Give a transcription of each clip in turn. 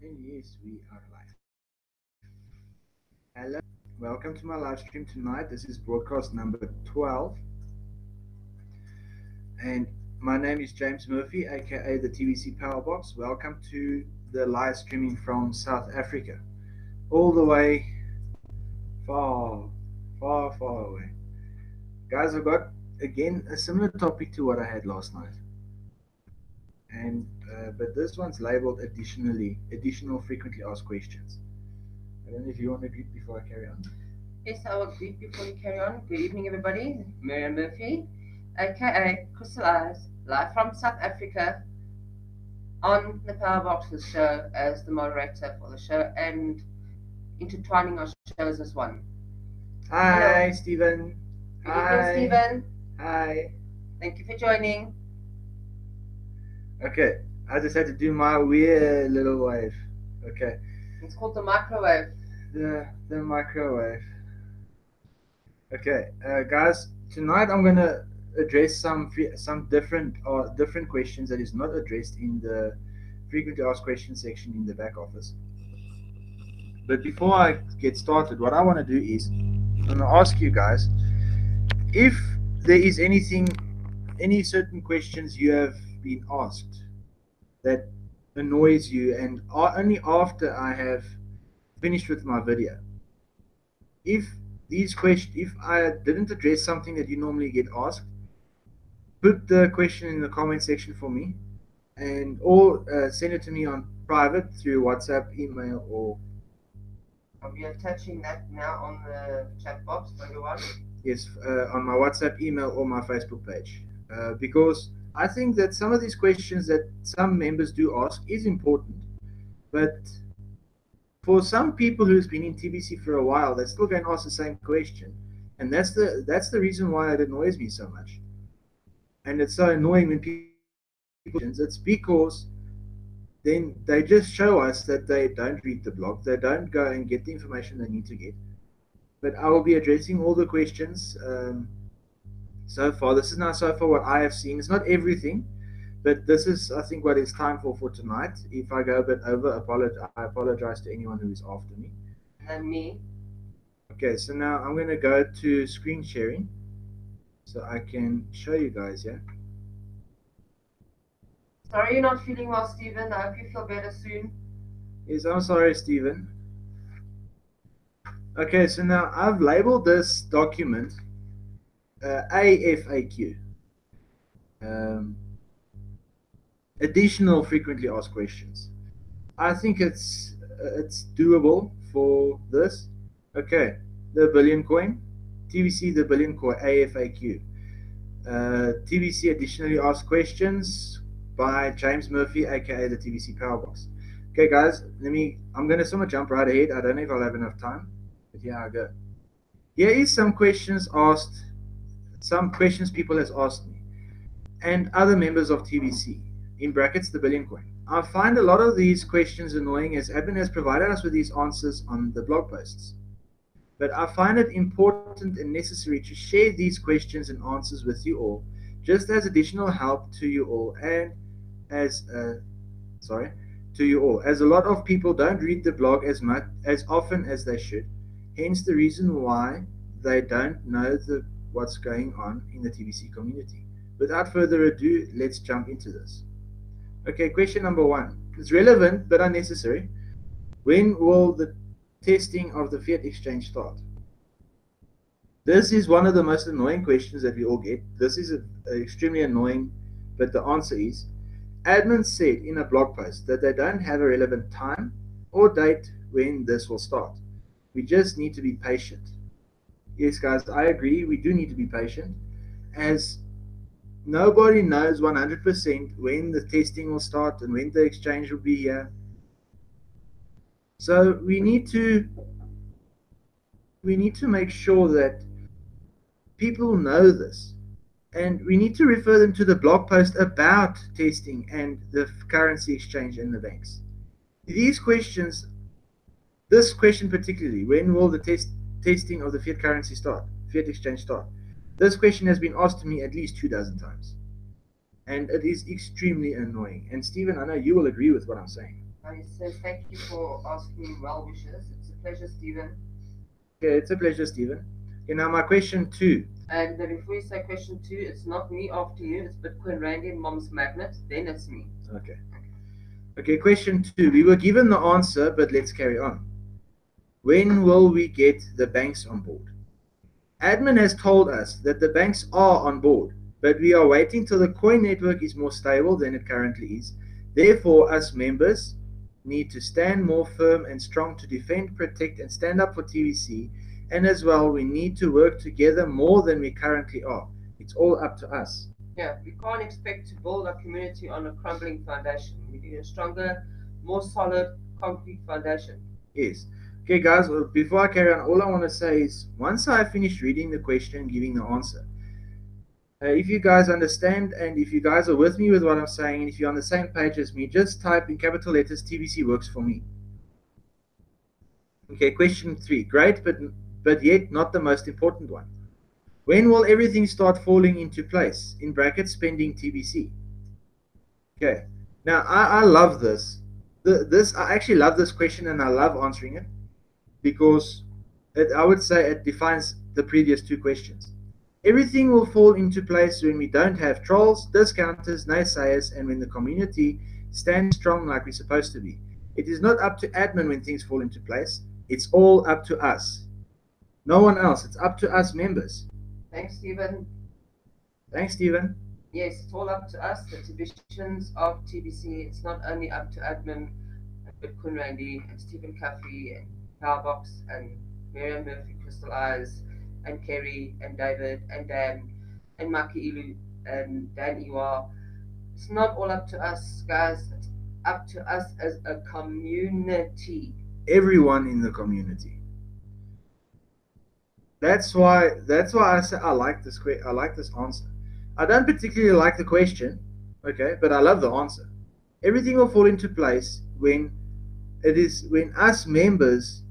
And yes, we are live. Hello, welcome to my live stream tonight. This is broadcast number 12, and my name is James Murphy, aka the TVC Powerbox. Welcome to the live streaming from South Africa, all the way far, far away. Guys, I've got again a similar topic to what I had last night, and but this one's labeled additional frequently asked questions. I don't know if you want to greet before I carry on. Yes, I will greet before you carry on. Good evening, everybody. Miriam Murphy, aka Crystal Eyes, live from South Africa on the Power Boxes show as the moderator for the show and intertwining our shows as one. Hello. Hi, Stephen. Good evening, Hi. Stephen. Hi. Thank you for joining. Okay, I just had to do my weird little wave. Okay, It's called the microwave. the microwave. Okay, guys, tonight I'm gonna address some different questions that is not addressed in the frequently asked questions section in the back office. But before I get started, what I want to do is I'm gonna ask you guys if there is any certain questions you have been asked that annoys you, and only after I have finished with my video. If if I didn't address something that you normally get asked, put the question in the comment section for me, and or send it to me on private through WhatsApp, email, or I'll be attaching that now on the chat box for everyone. yes, on my WhatsApp, email, or my Facebook page, because I think that some of these questions that some members do ask is important, but for some people who's been in TBC for a while, they're still going to ask the same question, and that's the reason why it annoys me so much. And it's so annoying when people it's because then they just show us that they don't read the blog, they don't go and get the information they need to get. But I will be addressing all the questions so far. This is now so far what I have seen. It's not everything, but this is, I think, what it's time for tonight. If I go a bit over, I apologize to anyone who is after me. And me. Okay, so now I'm going to go to screen sharing so I can show you guys, yeah? Sorry you're not feeling well, Stephen. I hope you feel better soon. Yes, I'm sorry, Stephen. Okay, so now I've labeled this document AFAQ. Um, Additional frequently asked questions. I think it's doable for this. Okay, the billion coin, TVC the billion coin AFAQ. TVC additionally asked questions by James Murphy, aka the TVC Powerbox. Okay, guys, I'm gonna somewhat jump right ahead. I don't know if I'll have enough time, but here I go. Here is some questions asked, some questions people has asked me, and other members of TVC, in brackets the billion coin. I find a lot of these questions annoying as admin has provided us with these answers on the blog posts. But I find it important and necessary to share these questions and answers with you all, just as additional help to you all, and as sorry, to you all, as a lot of people don't read the blog as often as they should. Hence the reason why they don't know what's going on in the TBC community. Without further ado, let's jump into this. Okay, question number one. It's relevant but unnecessary. When will the testing of the fiat exchange start? This is one of the most annoying questions that we all get. This is extremely annoying, but the answer is admin said in a blog post that they don't have a relevant time or date when this will start. We just need to be patient. Yes, guys, I agree. We do need to be patient, as nobody knows 100% when the testing will start and when the exchange will be here. So we need to make sure that people know this, and we need to refer them to the blog post about testing and the currency exchange and the banks. These questions, this question particularly, when will the testing of the fiat currency start, fiat exchange start? This question has been asked to me at least 2 dozen times, and it is extremely annoying. And Stephen, I know you will agree with what I'm saying. He says, thank you for asking me well wishes. It's a pleasure, Stephen. Okay, it's a pleasure, Stephen. Okay, now my question 2. And before you say question 2, it's not me after you, it's Bitcoin Randy and Mom's Magnet, then it's me. Okay. Okay, question 2. We were given the answer, but let's carry on. When will we get the banks on board? Admin has told us that the banks are on board, but we are waiting till the coin network is more stable than it currently is. Therefore, us members need to stand more firm and strong to defend, protect, and stand up for TVC. And as well, we need to work together more than we currently are. It's all up to us. Yeah, we can't expect to build our community on a crumbling foundation. We need a stronger, more solid, concrete foundation. Yes. Okay, guys, before I carry on, all I want to say is once I finish reading the question and giving the answer, if you guys understand and if you guys are with me with what I'm saying, and if you're on the same page as me, just type in capital letters TVC works for me. Okay, question 3. Great, but yet not the most important one. When will everything start falling into place? In brackets, pending TBC. Okay. Now I love this. I actually love this question and I love answering it because I would say it defines the previous 2 questions. Everything will fall into place when we don't have trolls, discounters, naysayers, and when the community stands strong like we're supposed to be. It is not up to admin when things fall into place. It's all up to us. No one else. It's up to us members. Thanks, Stephen. Thanks, Stephen. Yes, it's all up to us, the divisions of TBC. It's not only up to admin, and Bitcoin Randy, and Stephen Cuffey, and Powerbox, and Miriam Murphy, Crystal Eyes, and Kerry, and David, and Dan, and Maki Ilu, and Dan Iwa. It's not all up to us, guys. It's up to us as a community. Everyone in the community. That's why I say I like this answer. I don't particularly like the question, okay, but I love the answer. Everything will fall into place when us members,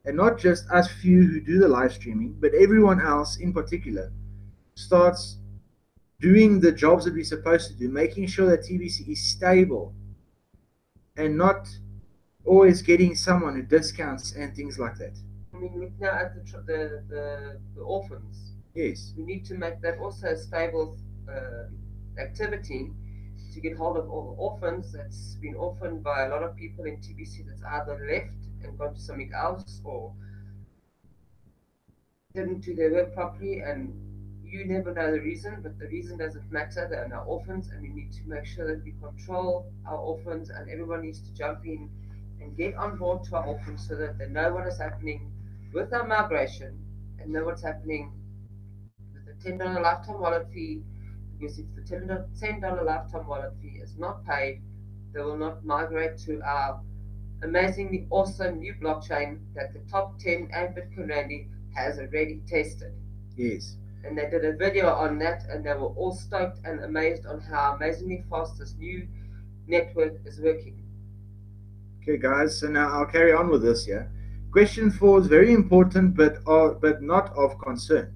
and not just us few who do the live streaming, but everyone else in particular, starts doing the jobs that we're supposed to do, making sure that TBC is stable and not always getting someone who discounts and things like that. I mean, look now at the orphans. Yes. We need to make that also a stable activity to get hold of all the orphans that's been orphaned by a lot of people in TBC that's either left and gone to something else or didn't do their work properly, and you never know the reason, but the reason doesn't matter. They are now orphans, and we need to make sure that we control our orphans, and everyone needs to jump in and get on board to our orphans so that they know what is happening with our migration and know what's happening with the $10 lifetime wallet fee, because if the $10 lifetime wallet fee is not paid, they will not migrate to our amazingly awesome new blockchain that the top 10 and Bitcoin Randy has already tested. Yes. And they did a video on that, and they were all stoked and amazed on how amazingly fast this new network is working. Okay, guys, so now I'll carry on with this here. Question 4 is very important, but not of concern.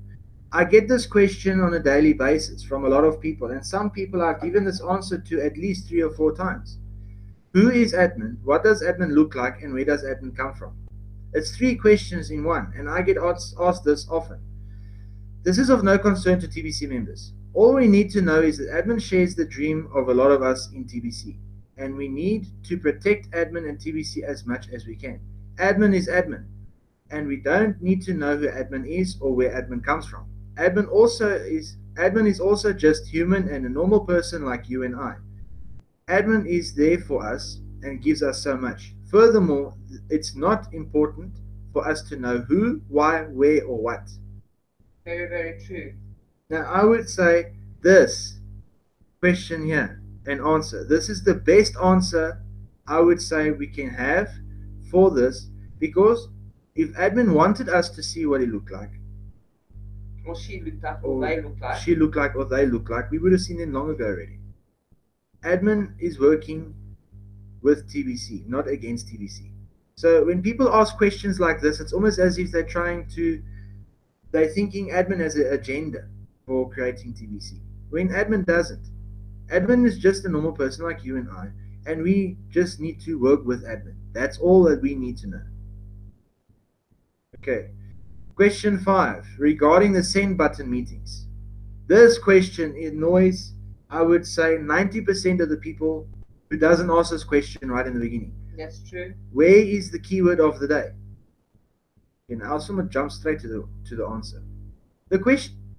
I get this question on a daily basis from a lot of people, and some people I've given this answer to at least 3 or 4 times. Who is admin? What does admin look like, and where does admin come from? It's 3 questions in one, and I get asked this often. This is of no concern to TBC members. All we need to know is that admin shares the dream of a lot of us in TBC, and we need to protect admin and TBC as much as we can. Admin is admin, and we don't need to know who admin is or where admin comes from. Admin is also just human and a normal person like you and I. Admin is there for us and gives us so much. Furthermore, it's not important for us to know who, why, where, or what. Very, very true. Now, I would say this question here and answer. This is the best answer I would say we can have for this, because if admin wanted us to see what he looked like, or she looked like, or they looked like, she looked like, or they looked like, we would have seen them long ago already. Admin is working with TBC, not against TBC. So when people ask questions like this, it's almost as if they're thinking admin has an agenda for creating TBC, when admin doesn't. Admin is just a normal person like you and I, and we just need to work with admin. That's all that we need to know. Okay. Question 5, regarding the send button meetings. This question annoys, I would say, 90% of the people who doesn't ask this question right in the beginning. That's true. Where is the keyword of the day? And I'll sort of jump straight to the answer.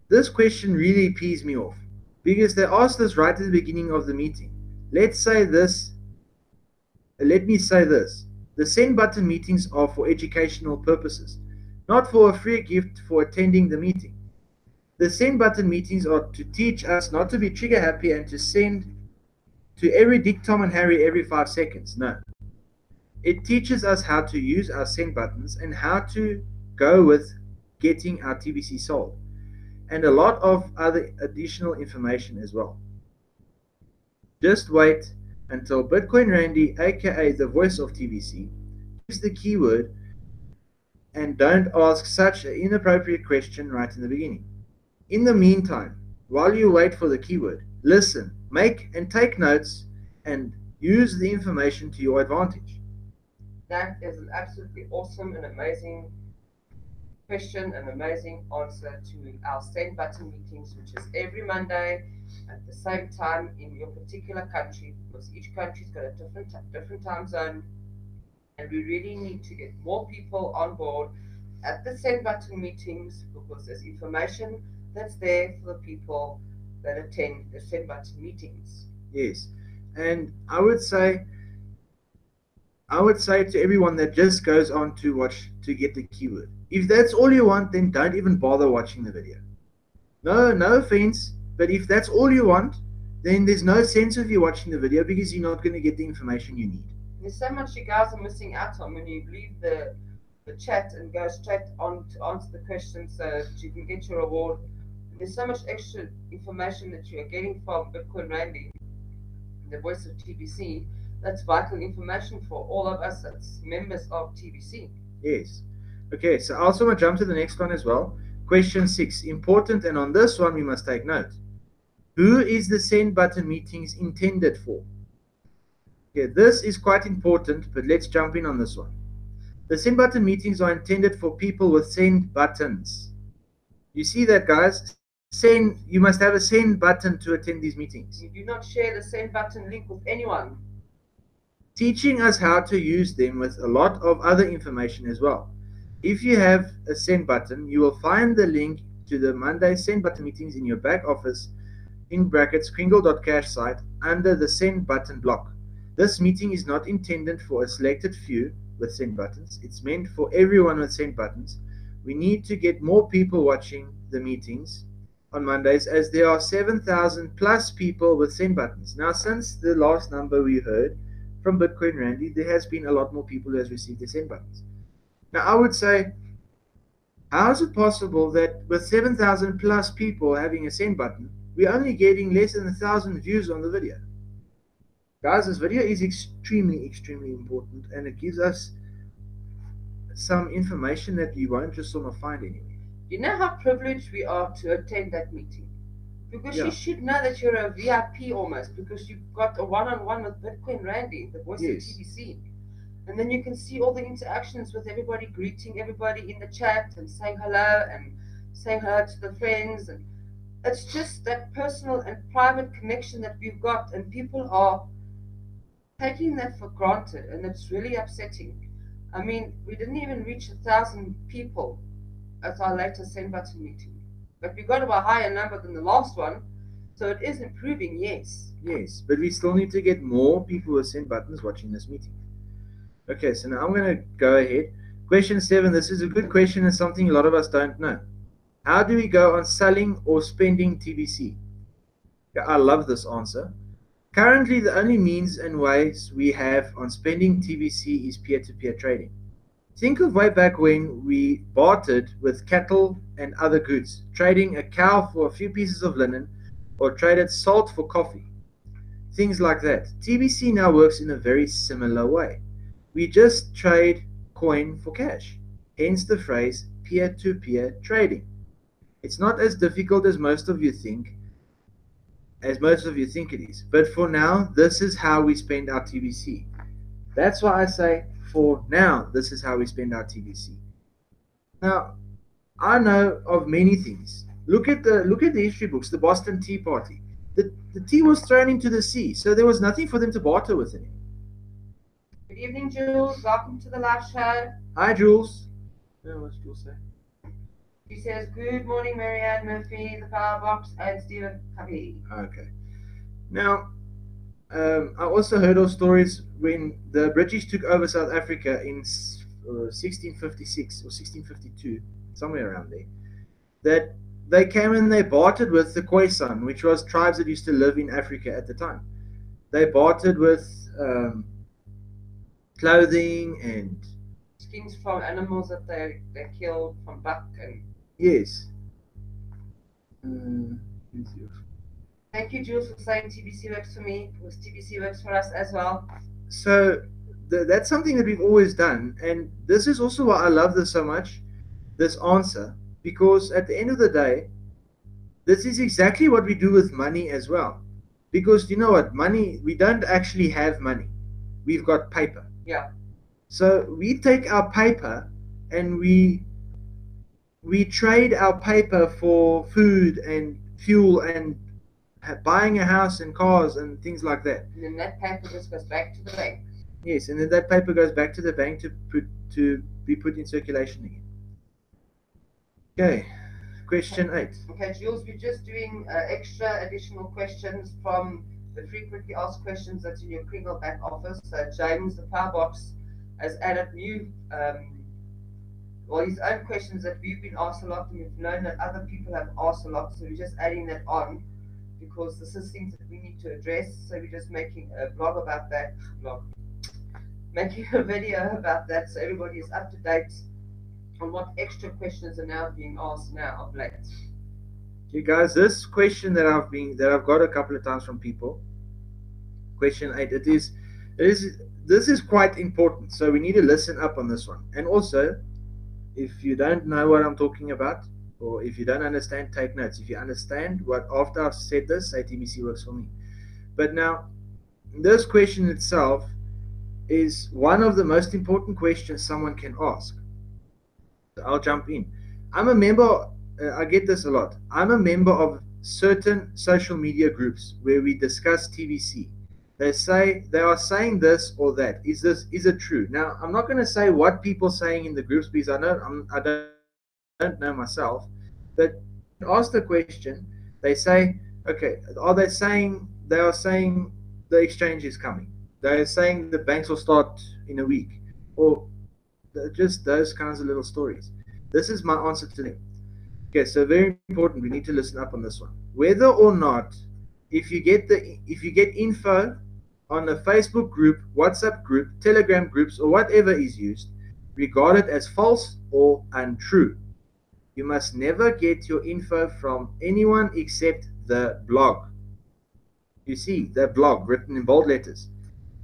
This question really pees me off because they asked this right at the beginning of the meeting. Let me say this. The send button meetings are for educational purposes, not for a free gift for attending the meeting. The send button meetings are to teach us not to be trigger happy and to send to every Dick, Tom, and Harry every 5 seconds. No. It teaches us how to use our send buttons and how to go with getting our TBC sold, and a lot of other additional information as well. Just wait until Bitcoin Randy, aka the voice of TBC, gives the keyword, and don't ask such an inappropriate question right in the beginning. In the meantime, while you wait for the keyword, listen, make and take notes, and use the information to your advantage. That is an absolutely awesome and amazing question, an amazing answer to our send button meetings, which is every Monday at the same time in your particular country, because each country's got a different time zone, and we really need to get more people on board at the send button meetings because there's information that's there for the people that attend the send button meetings. Yes, and I would say to everyone that just goes on to watch to get the keyword, if that's all you want, then don't even bother watching the video. No offense, but if that's all you want, then there's no sense of you watching the video because you're not going to get the information you need. There's so much you guys are missing out on when you leave the chat and go straight on to answer the question so that you can get your reward. There's so much extra information that you are getting from Bitcoin Randy, the voice of TBC. That's vital information for all of us that's members of TBC. Yes. Okay, so I also want to jump to the next one as well. Question 6, important, and on this one we must take note. Who is the send button meetings intended for? Okay, this is quite important, but let's jump in on this one. The send button meetings are intended for people with send buttons. You see that, guys? You must have a send button to attend these meetings. You do not share the send button link with anyone. Teaching us how to use them with a lot of other information as well. If you have a send button, you will find the link to the Monday send button meetings in your back office in brackets kringle.cash site under the send button block. This meeting is not intended for a selected few with send buttons. It's meant for everyone with send buttons. We need to get more people watching the meetings on Mondays as there are 7,000 plus people with send buttons. Now, since the last number we heard from Bitcoin Randy, there has been a lot more people who has received their send buttons. Now, I would say, how is it possible that with 7,000 plus people having a send button, we're only getting less than 1,000 views on the video? Guys, this video is extremely important, and it gives us some information that you won't just sort of find anywhere. You know how privileged we are to attend that meeting? Because you should know that you're a VIP almost, because you've got a one-on-one with Bitcoin Randy, the voice of TBC. And then you can see all the interactions with everybody, greeting everybody in the chat and saying hello to the friends. And it's just that personal and private connection that we've got, and people are taking that for granted, and it's really upsetting. I mean, we didn't even reach 1,000 people at our latest send button meeting, but we got a higher number than the last one, so it is improving, yes. Yes, but we still need to get more people with send buttons watching this meeting. Okay, so now I'm going to go ahead. Question 7, this is a good question and something a lot of us don't know. How do we go on selling or spending TBC? I love this answer. Currently, the only means and ways we have on spending TBC is peer-to-peer trading. Think of way back when we bartered with cattle and other goods, trading a cow for a few pieces of linen or traded salt for coffee. Things like that. TBC now works in a very similar way. We just trade coin for cash, hence the phrase peer-to-peer trading. It's not as difficult as most of you think. as most of you think it is. But for now, this is how we spend our TVC. That's why I say, for now, this is how we spend our TVC. Now, I know of many things. Look at the history books, the Boston Tea Party. The tea was thrown into the sea, so there was nothing for them to barter with anymore. Good evening, Jules. Welcome to the live show. Hi, Jules. What's Jules say? She says, good morning, Marianne Murphy, the Power Box, and Stephen Covey. Okay. Now, I also heard of stories when the British took over South Africa in 1656 or 1652, somewhere around there, that they came and they bartered with the Khoisan, which was tribes that used to live in Africa at the time. They bartered with clothing and skins from animals that they killed, from buck and... Yes. Thank you, Jules, for saying TBC works for me, because TBC works for us as well. So that's something that we've always done, and this is also why I love this so much, this answer, because at the end of the day, this is exactly what we do with money as well. Because you know what, money, we don't actually have money. We've got paper. Yeah. So we take our paper and we trade our paper for food and fuel and buying a house and cars and things like that. And then that paper just goes back to the bank. Yes, and then that paper goes back to the bank to be put in circulation again. Okay, question 8. Okay, Jules, we're just doing extra additional questions from the frequently asked questions that's in your Kringle back office. So James, the Power Box, has added new his own questions that we've been asked a lot, and we've known that other people have asked a lot, so we're just adding that on because this is things that we need to address. So we're just making a blog about that, making a video about that, so everybody is up to date on what extra questions are now being asked now of late. Okay, guys, this question that I've got a couple of times from people, question 8, this is quite important, so we need to listen up on this one. And also, if you don't know what I'm talking about, or if you don't understand, take notes. If you understand what, after I've said this, say TBC works for me. But now, this question itself is one of the most important questions someone can ask. So I'll jump in. I'm a member, I get this a lot. I'm a member of certain social media groups where we discuss TBC. They are saying this or that. Is it true? Now, I'm not going to say what people are saying in the groups because I don't know myself. But ask the question. They say, okay, they are saying the exchange is coming. They are saying the banks will start in a week, or just those kinds of little stories. This is my answer to them. Okay, so very important. We need to listen up on this one. Whether or not, if you get info on a Facebook group, WhatsApp group, Telegram groups, or whatever is used, regard it as false or untrue. You must never get your info from anyone except the blog. You see, the blog written in bold letters.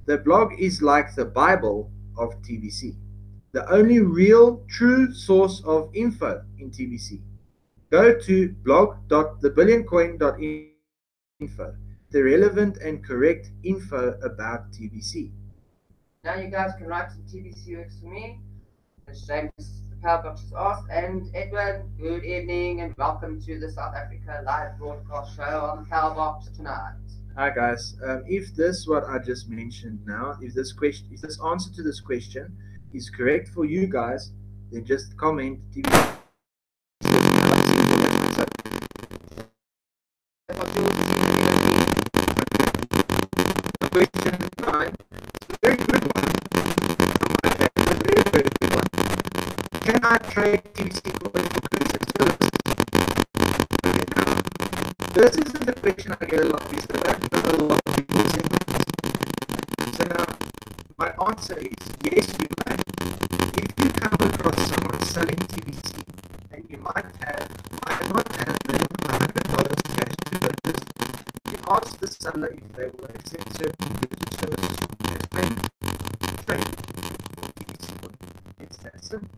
The blog is like the Bible of TBC. The only real true source of info in TBC. Go to blog.thebillioncoin.info. The relevant and correct info about TBC. Now you guys can write some TBC works for me. As James, the Power Box, has asked, and Edwin, good evening and welcome to the South Africa live broadcast show on the Power Box tonight. Hi guys. If this what I just mentioned now, if this answer to this question is correct for you guys, then just comment TBC. Question 9, very good one. Very good one. Can I trade TBC for goods and services? Okay, now, this isn't the question I get a lot because I don't know a lot of people saying this. So now, my answer is yes, you may. If you come across someone selling TBC, and you might not have $100 cash to purchase, you ask the seller if they will accept certain goods or services as payment. Trade for TBC. It's that simple.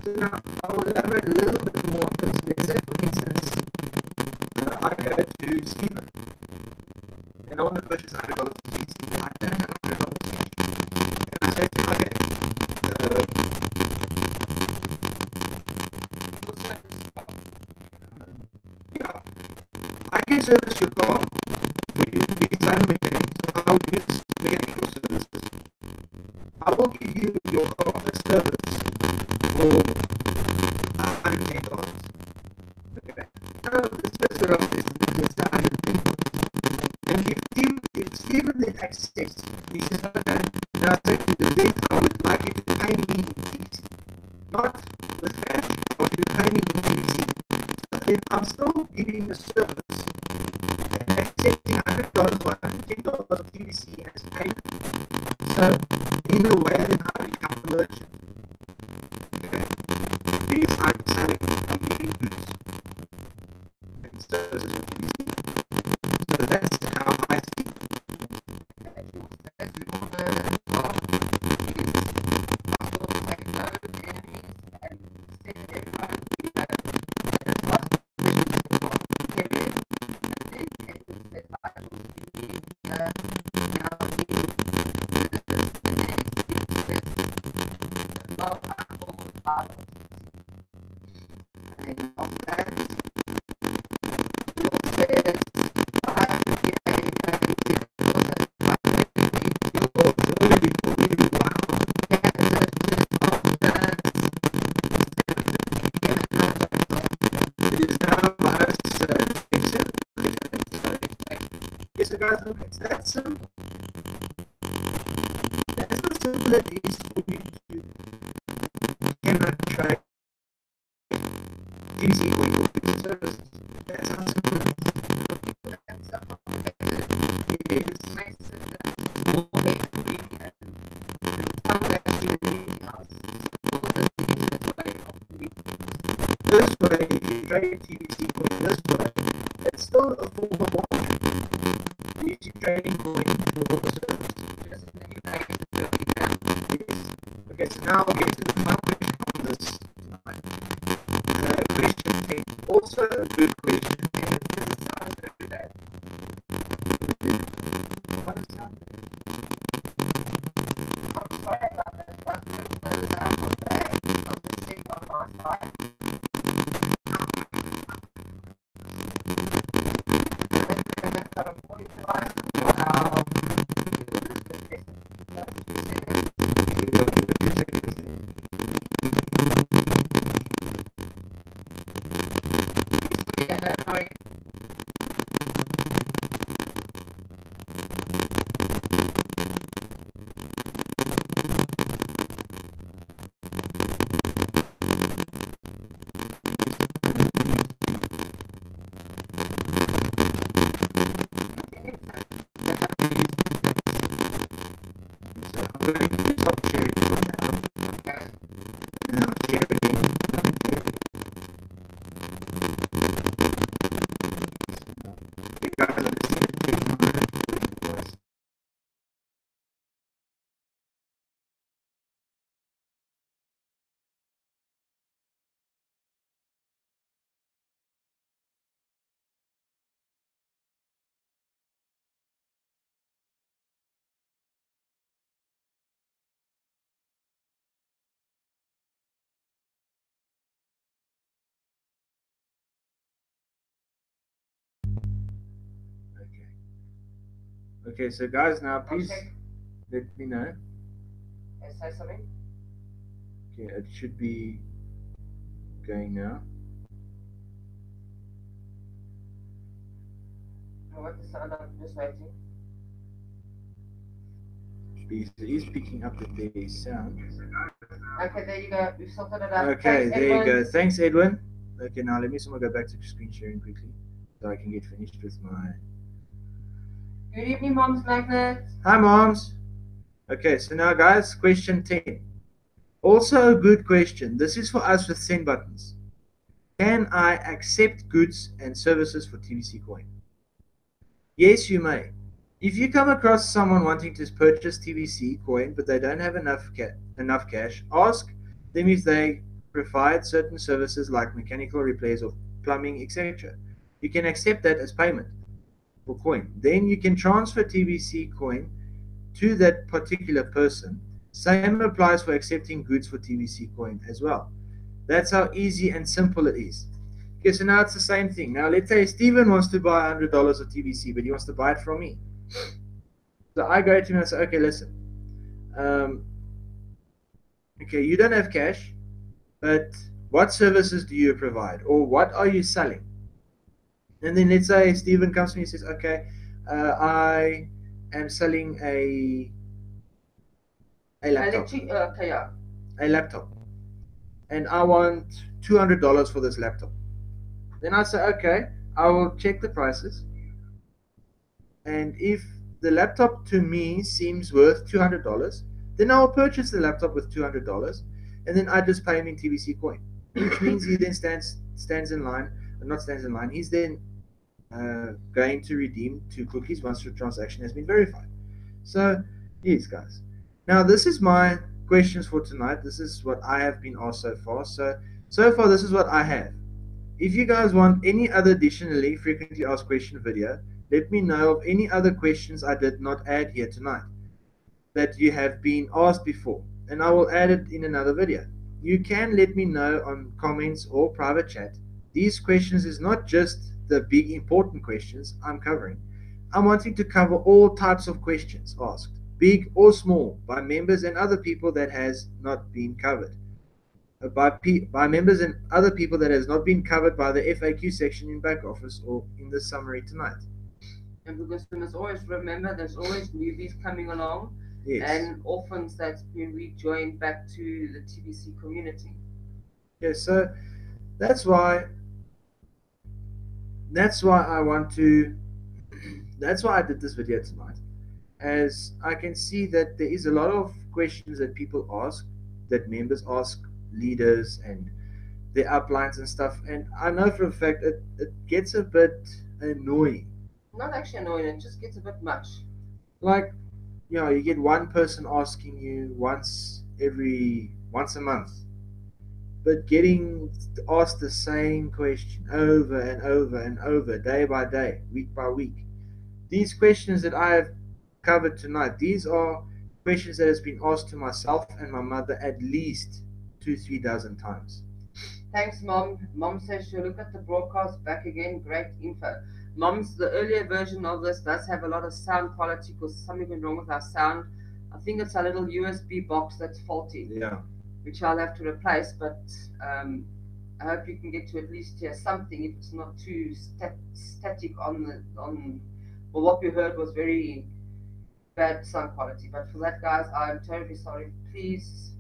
So now, I will elaborate a little bit more on this. Let's say, for instance, I go to Stephen and I want to purchase $100 for TVC. I don't have $100. And I say to him, okay, yeah, I can service your car for you beside the mechanic, so I'll use mechanical services. I will give you your car a service for $110. Okay. So the service around is $110. And if Stephen then accepts, he says, okay, now I say to the then I would like you to pay me in TVC. Not with cash, I want you to pay me in TVC. So then I'm still giving the service and accepting $100 or $110 of TVC as payment. So in a way, then I become a merchant. Okay. Because I'm selling, I'm giving goods and services for TVC. So that's how I see it. So guys, look, it's that simple. That's how simple it is for you to cannot trade TVC for your goods and services. That's how simple it is. It is. This way, if you trade TVC coin this way, it's still a form of warranty. Using trading coin for the service. Yes. Okay, so now I'll get to the final question on this slide. Question 10. Also a good question. And it doesn't sound very bad. What does it sound? I'm sorry about this, but it was not bad. I was just sitting on my side. Okay, so guys, now please let me know. Say something? Okay, it should be going now. What the sound I'm just waiting. He's picking up that there is sound. Okay, there you go. We've sorted it out. Okay, Thanks, there you Edwin. go. Thanks, Edwin. Okay, now let me someone go back to screen sharing quickly so I can get finished with my. Good evening, Mom's Magnet. Hi, moms. Okay, so now, guys, question 10. Also, a good question. This is for us with send buttons. Can I accept goods and services for TVC coin? Yes, you may. If you come across someone wanting to purchase TVC coin but they don't have enough cash, ask them if they provide certain services like mechanical repairs or plumbing, etc. You can accept that as payment. for coin. Then you can transfer TBC coin to that particular person. Same applies for accepting goods for TBC coin as well. That's how easy and simple it is. Okay, so now it's the same thing. Now let's say Steven wants to buy $100 of TBC, but he wants to buy it from me. So I go to him and say, okay, listen. Okay, you don't have cash, but what services do you provide, or what are you selling? And then let's say Steven comes to me and says, okay, I am selling a laptop. A laptop. And I want $200 for this laptop. Then I say, okay, I will check the prices. And if the laptop to me seems worth $200, then I will purchase the laptop with $200. And then I just pay him in TBC coin, which means he then stands in line, or not stands in line, he's then going to redeem 2 cookies once the transaction has been verified. So, yes, guys. Now, this is my questions for tonight. This is what I have been asked so far. So far, this is what I have. If you guys want any other additionally frequently asked question video, let me know of any other questions I did not add here tonight that you have been asked before, and I will add it in another video. You can let me know on comments or private chat. These questions is not just the big important questions I'm covering. I'm wanting to cover all types of questions asked, big or small, by members and other people that has not been covered. By members and other people that has not been covered by the FAQ section in back office or in the summary tonight. And because we must always remember there's always newbies coming along, yes, and orphans that's been rejoined back to the TBC community. Yes, so that's why I want to that's why I did this video tonight, as I can see that there is a lot of questions that people ask, that members ask leaders and their uplines and stuff, and I know for a fact it gets a bit annoying. Not actually annoying, it just gets a bit much. Like, you get one person asking you once a month, but getting asked the same question over and over and over, day by day, week by week. These questions that I have covered tonight, these are questions that has been asked to myself and my mother at least 2-3 dozen times. Thanks, Mom. Mom says she'll look at the broadcast back again. Great info. Mom's, the earlier version of this does have a lot of sound quality because something went wrong with our sound. I think it's a little USB box that's faulty. Yeah. Which I'll have to replace, but I hope you can get to at least hear something if it's not too static on. Well, what we heard was very bad sound quality. But for that, guys, I'm terribly sorry. Please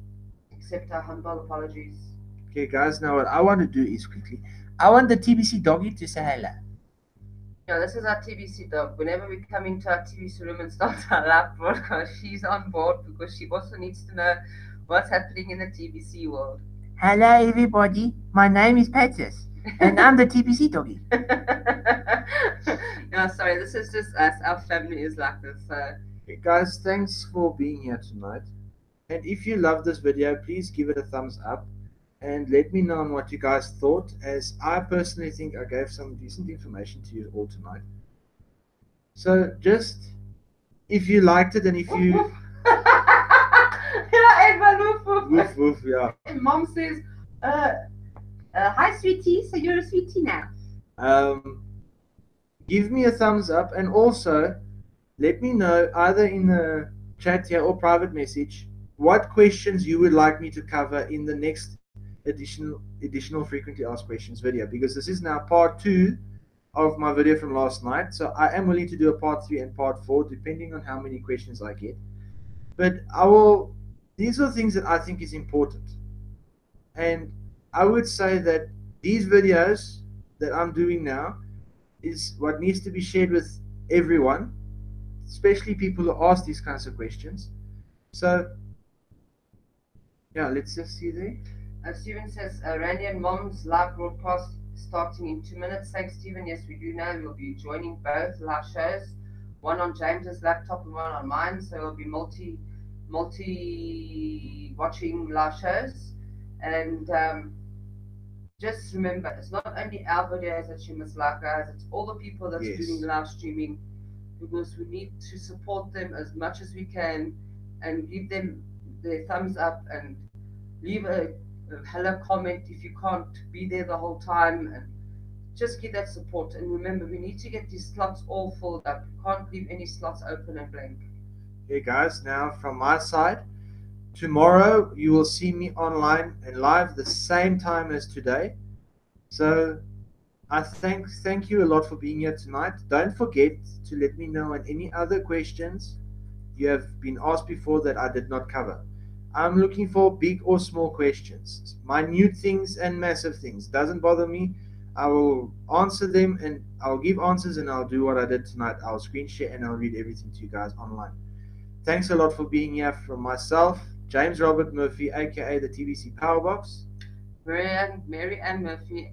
accept our humble apologies. Okay, guys, now what I want to do is quickly, I want the TBC doggy to say hello. Yeah, this is our TBC dog. Whenever we come into our TBC room and start our live broadcast, she's on board because she also needs to know what's happening in the TBC world. Hello, everybody. My name is Petrus, and I'm the TBC doggy. No, sorry, this is just us. Our family is like this. Okay, guys, thanks for being here tonight. And if you love this video, please give it a thumbs up and let me know on what you guys thought, as I personally think I gave some decent information to you all tonight. So just, if you liked it and if you... Yeah, Edward, woof, woof. Woof, woof, yeah. And Mom says, hi, sweetie, so you're a sweetie now. Give me a thumbs up, and also let me know either in the chat here or private message what questions you would like me to cover in the next additional frequently asked questions video, because this is now part 2 of my video from last night. So I am willing to do a part 3 and part 4 depending on how many questions I get. But these are things that I think is important, and I would say that these videos that I'm doing now is what needs to be shared with everyone, especially people who ask these kinds of questions. So yeah, let's just see there. Stephen says, Randy and Mom's live broadcast starting in 2 minutes. Thanks, Stephen. Yes, we do know we'll be joining both live shows, one on James's laptop and one on mine. So we'll be multi watching live shows. And just remember, it's not only our videos that you must like, guys. It's all the people that's Yes. doing live streaming, because we need to support them as much as we can and give them the thumbs up and leave a hello comment if you can't be there the whole time, and just get that support. And remember, we need to get these slots all filled up. We can't leave any slots open and blank. Okay, guys, now from my side, tomorrow you will see me online and live the same time as today. So I thank you a lot for being here tonight. Don't forget to let me know on any other questions you have been asked before that I did not cover. I'm looking for big or small questions, minute things and massive things. Doesn't bother me. I will answer them and I'll give answers and I'll do what I did tonight. I'll screen share and I'll read everything to you guys online. Thanks a lot for being here from myself, James Robert Murphy, aka the TBC Powerbox. Mary Ann Murphy,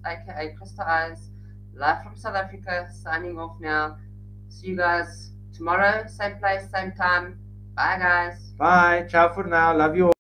aka Crystal Eyes, live from South Africa, signing off now. See you guys tomorrow, same place, same time. Bye, guys. Bye. Ciao for now. Love you all.